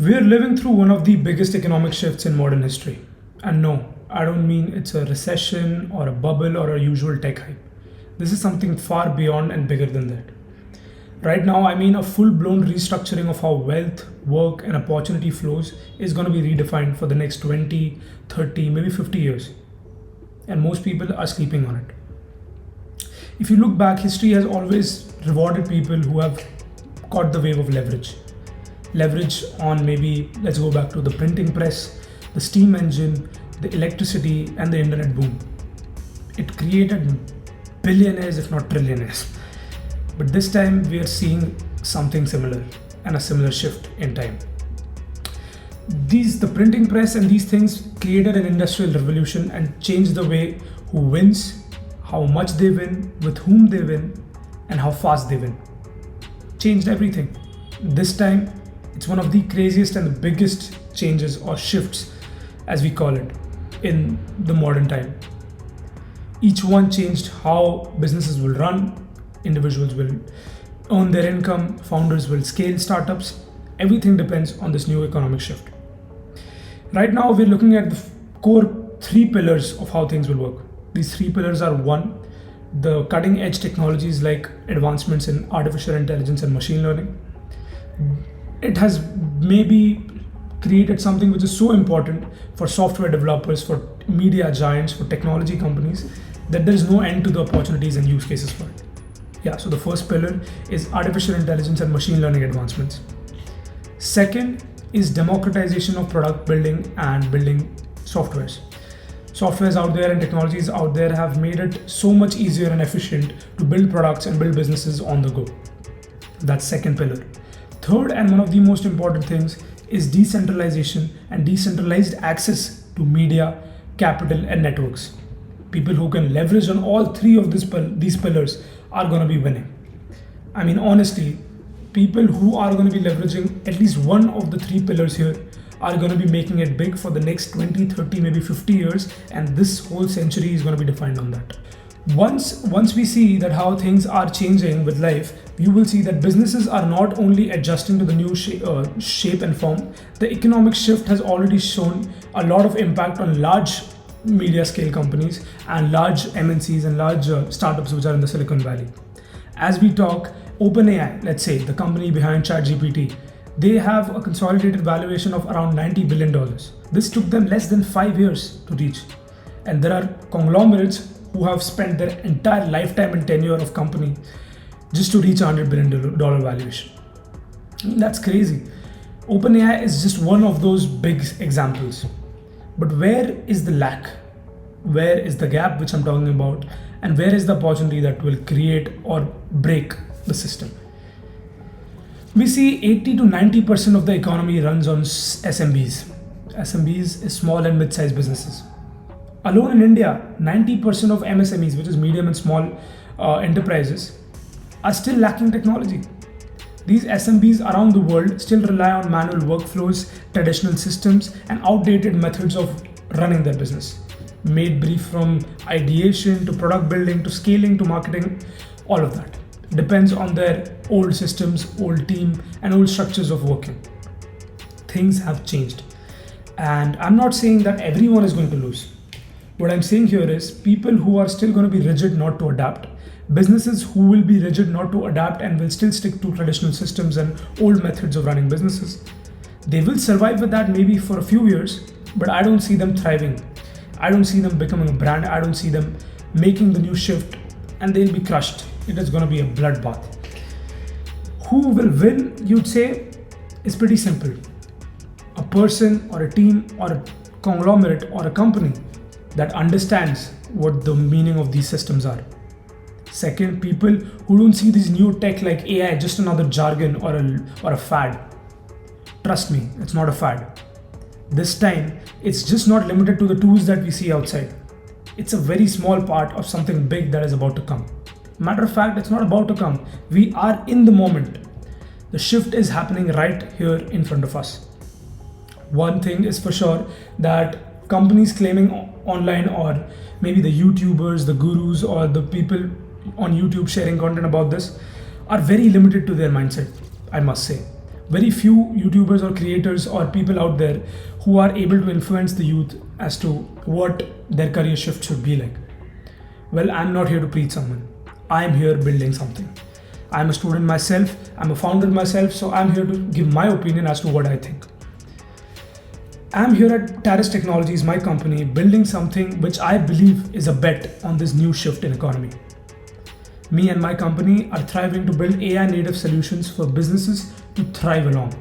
We're living through one of the biggest economic shifts in modern history. And no, I don't mean it's a recession or a bubble or a usual tech hype. This is something far beyond and bigger than that. Right now, I mean a full blown restructuring of how wealth, work, and opportunity flows is going to be redefined for the next 20, 30, maybe 50 years. And most people are sleeping on it. If you look back, history has always rewarded people who have caught the wave of leverage. Leverage on, maybe let's go back to the printing press, the steam engine, the electricity, and the internet boom. It created billionaires, if not trillionaires. But this time we are seeing something similar and a similar shift in time. The printing press and these things created an industrial revolution and changed the way who wins, how much they win, with whom they win, and how fast they win. Changed everything. This time, it's one of the craziest and the biggest changes or shifts, as we call it, in the modern time. Each one changed how businesses will run, individuals will earn their income, founders will scale startups. Everything depends on this new economic shift. Right now, we're looking at the core three pillars of how things will work. These three pillars are: one, the cutting edge technologies like advancements in artificial intelligence and machine learning. It has maybe created something which is so important for software developers, for media giants, for technology companies, that there is no end to the opportunities and use cases for it. Yeah, so the first pillar is artificial intelligence and machine learning advancements. Second is democratization of product building and building softwares. Softwares out there and technologies out there have made it so much easier and efficient to build products and build businesses on the go. That's second pillar. Third, and one of the most important things, is decentralization and decentralized access to media, capital, and networks. People who can leverage on all three of these pillars are going to be winning. I mean, honestly, people who are going to be leveraging at least one of the three pillars here are going to be making it big for the next 20, 30, maybe 50 years, and this whole century is going to be defined on that. Once we see that how things are changing with life, you will see that businesses are not only adjusting to the new shape and form. The economic shift has already shown a lot of impact on large media scale companies and large MNCs and large startups which are in the Silicon Valley. As we talk, OpenAI, let's say the company behind ChatGPT, they have a consolidated valuation of around $90 billion. This took them less than 5 years to reach. And there are conglomerates who have spent their entire lifetime and tenure of company just to reach $100 billion valuation. I mean, that's crazy. OpenAI is just one of those big examples. But where is the lack? Where is the gap which I'm talking about? And where is the opportunity that will create or break the system? We see 80 to 90% of the economy runs on SMBs. SMBs is small and mid-sized businesses. Alone in India, 90% of MSMEs, which is medium and small enterprises, are still lacking technology. These SMBs around the world still rely on manual workflows, traditional systems, and outdated methods of running their business. Made brief from ideation to product building to scaling to marketing, all of that depends on their old systems, old team, and old structures of working. Things have changed. And I'm not saying that everyone is going to lose. What I'm saying here is people who are still going to be rigid not to adapt, businesses who will be rigid not to adapt and will still stick to traditional systems and old methods of running businesses. They will survive with that maybe for a few years, but I don't see them thriving. I don't see them becoming a brand. I don't see them making the new shift, and they'll be crushed. It is going to be a bloodbath. Who will win, you'd say, is pretty simple. A person or a team or a conglomerate or a company that understands what the meaning of these systems are. Second, people who don't see these new tech like AI just another jargon or a fad. Trust me, it's not a fad. This time, it's just not limited to the tools that we see outside. It's a very small part of something big that is about to come. Matter of fact, it's not about to come. We are in the moment. The shift is happening right here in front of us. One thing is for sure, that companies claiming online, or maybe the YouTubers, the gurus, or the people on YouTube sharing content about this, are very limited to their mindset, I must say. very few YouTubers or creators or people out there who are able to influence the youth as to what their career shift should be like. Well, I'm not here to preach someone. I'm here building something. I'm a student myself, I'm a founder myself, so I'm here to give my opinion as to what I think. I'm here at Taris Technologies, my company, building something which I believe is a bet on this new shift in economy. Me and my company are thriving to build AI native solutions for businesses to thrive along.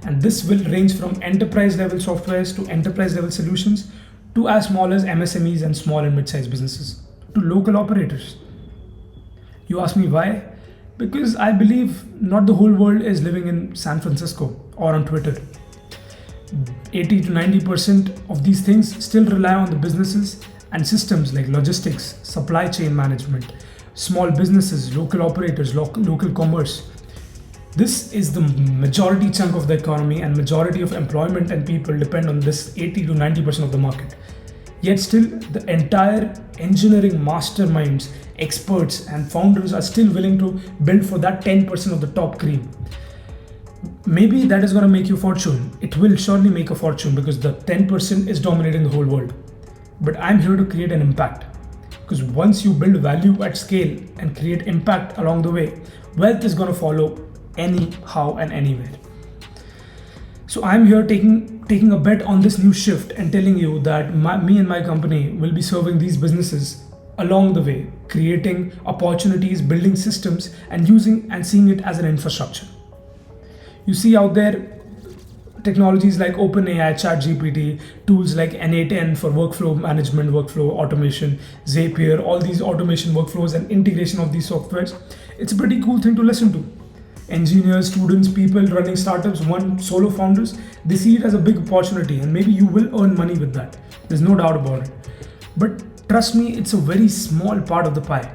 And this will range from enterprise level softwares to enterprise level solutions to as small as MSMEs and small and mid-sized businesses to local operators. You ask me why? Because I believe not the whole world is living in San Francisco or on Twitter. 80 to 90% of these things still rely on the businesses and systems like logistics, supply chain management, small businesses, local operators, local commerce. This is the majority chunk of the economy, and majority of employment and people depend on this 80 to 90% of the market. Yet still, the entire engineering masterminds, experts and founders are still willing to build for that 10% of the top cream. Maybe that is going to make you fortune. It will surely make a fortune because the 10% is dominating the whole world. But I'm here to create an impact. Because once you build value at scale and create impact along the way, wealth is going to follow anyhow and anywhere. So I'm here taking a bet on this new shift and telling you that me and my company will be serving these businesses along the way, creating opportunities, building systems, and using and seeing it as an infrastructure. You see out there technologies like OpenAI, ChatGPT, tools like N8N for workflow management, workflow automation, Zapier, all these automation workflows and integration of these softwares. It's a pretty cool thing to listen to. Engineers, students, people running startups, solo founders, they see it as a big opportunity and maybe you will earn money with that. There's no doubt about it. But trust me, it's a very small part of the pie.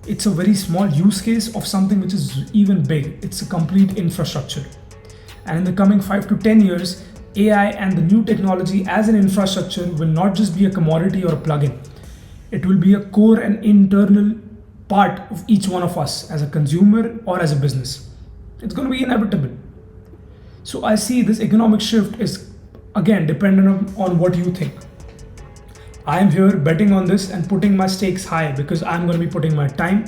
It's a very small use case of something which is even big. It's a complete infrastructure. And in the coming 5 to 10 years, AI and the new technology as an infrastructure will not just be a commodity or a plugin. It will be a core and internal part of each one of us as a consumer or as a business. It's going to be inevitable. So I see this economic shift is again dependent on what you think. I am here betting on this and putting my stakes high because I'm going to be putting my time,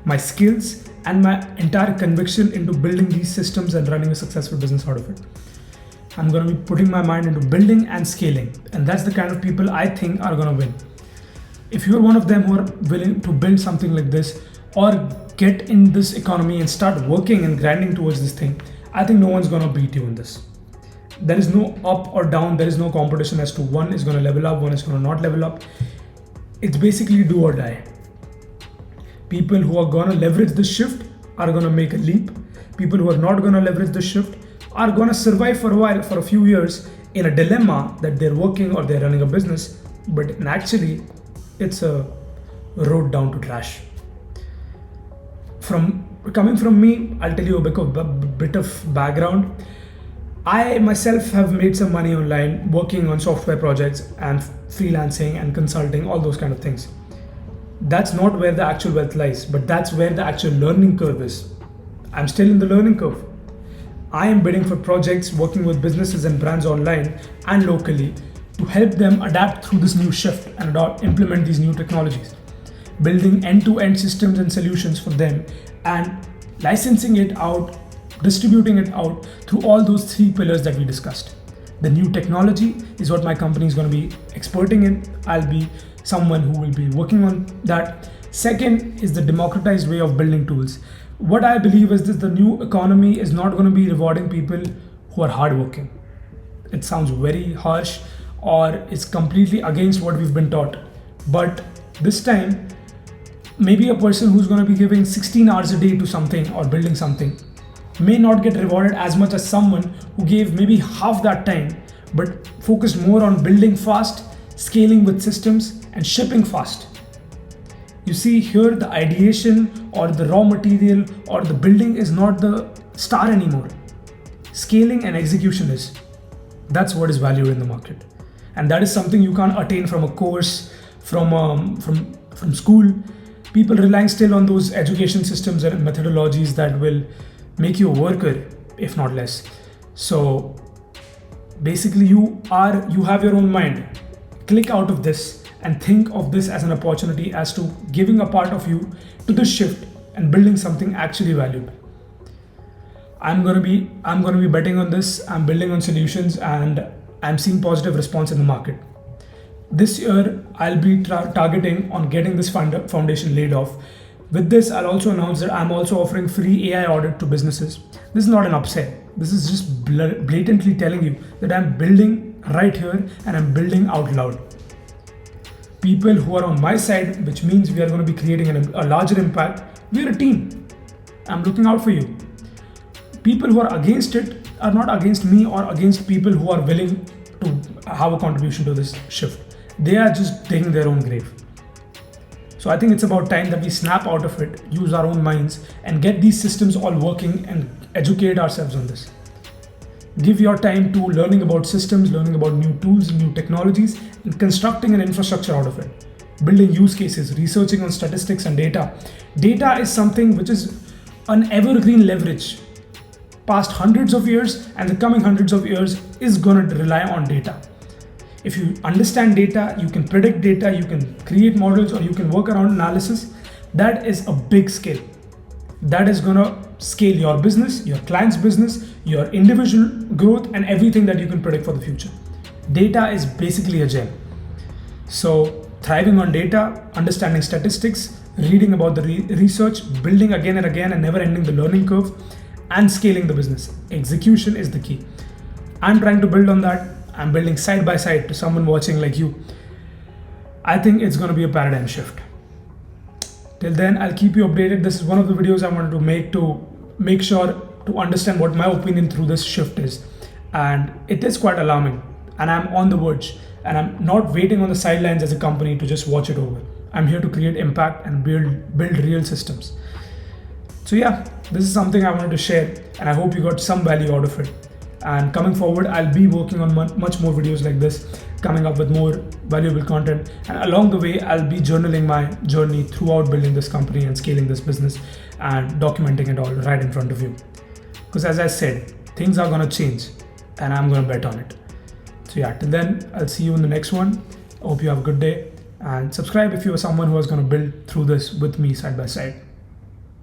my skills, and my entire conviction into building these systems and running a successful business out of it. I'm going to be putting my mind into building and scaling, and that's the kind of people I think are going to win. If you're one of them who are willing to build something like this or get in this economy and start working and grinding towards this thing, I think no one's going to beat you in this. There is no up or down, there is no competition as to one is going to level up, one is going to not level up. It's basically do or die. People who are going to leverage this shift are going to make a leap. People who are not going to leverage this shift are going to survive for a while, for a few years, in a dilemma that they're working or they're running a business, but actually it's a road down to trash. Coming from me, I'll tell you a bit of background. I myself have made some money online working on software projects and freelancing and consulting, all those kind of things. That's not where the actual wealth lies, but that's where the actual learning curve is. I'm still in the learning curve. I am bidding for projects, working with businesses and brands online and locally to help them adapt through this new shift and implement these new technologies, building end-to-end systems and solutions for them and licensing it out, distributing it out through all those 3 pillars that we discussed. The new technology is what my company is going to be experting in. I'll be someone who will be working on that. Second is the democratized way of building tools. What I believe is that the new economy is not going to be rewarding people who are hardworking. It sounds very harsh or it's completely against what we've been taught. But this time, maybe a person who's going to be giving 16 hours a day to something or building something may not get rewarded as much as someone who gave maybe half that time but focused more on building fast, scaling with systems, and shipping fast. You see here, the ideation or the raw material or the building is not the star anymore. Scaling and execution is. That's what is valued in the market. And that is something you can't attain from a course, from school. People relying still on those education systems and methodologies that will make you a worker if not less. So basically you have your own mind. Click out of this and think of this as an opportunity as to giving a part of you to this shift and building something actually valuable. I'm gonna be betting on this. I'm building on solutions and I'm seeing positive response in the market. This year I'll be targeting on getting this foundation laid off. With this, I'll also announce that I'm also offering free AI audit to businesses. This is not an upsell. This is just blatantly telling you that I'm building right here and I'm building out loud. People who are on my side, which means we are going to be creating a larger impact. We're a team. I'm looking out for you. People who are against it are not against me or against people who are willing to have a contribution to this shift. They are just digging their own grave. So I think it's about time that we snap out of it, use our own minds, and get these systems all working and educate ourselves on this. Give your time to learning about systems, learning about new tools, new technologies, and constructing an infrastructure out of it. Building use cases, researching on statistics and data. Data is something which is an evergreen leverage. Past hundreds of years and the coming hundreds of years is going to rely on data. If you understand data, you can predict data, you can create models, or you can work around analysis. That is a big scale. That is going to scale your business, your client's business, your individual growth, and everything that you can predict for the future. Data is basically a gem. So thriving on data, understanding statistics, reading about the research, building again and again and never ending the learning curve, and scaling the business. Execution is the key. I'm trying to build on that. I'm building side by side to someone watching like you. I think it's going to be a paradigm shift. Till then, I'll keep you updated. This is one of the videos I wanted to make sure to understand what my opinion through this shift is. And it is quite alarming. And I'm on the verge. And I'm not waiting on the sidelines as a company to just watch it over. I'm here to create impact and build real systems. So yeah, this is something I wanted to share, and I hope you got some value out of it. And coming forward, I'll be working on much more videos like this, coming up with more valuable content. And along the way, I'll be journaling my journey throughout building this company and scaling this business and documenting it all right in front of you. Because as I said, things are gonna change and I'm gonna bet on it. So yeah, till then, I'll see you in the next one. I hope you have a good day, and subscribe if you are someone who is gonna build through this with me side by side.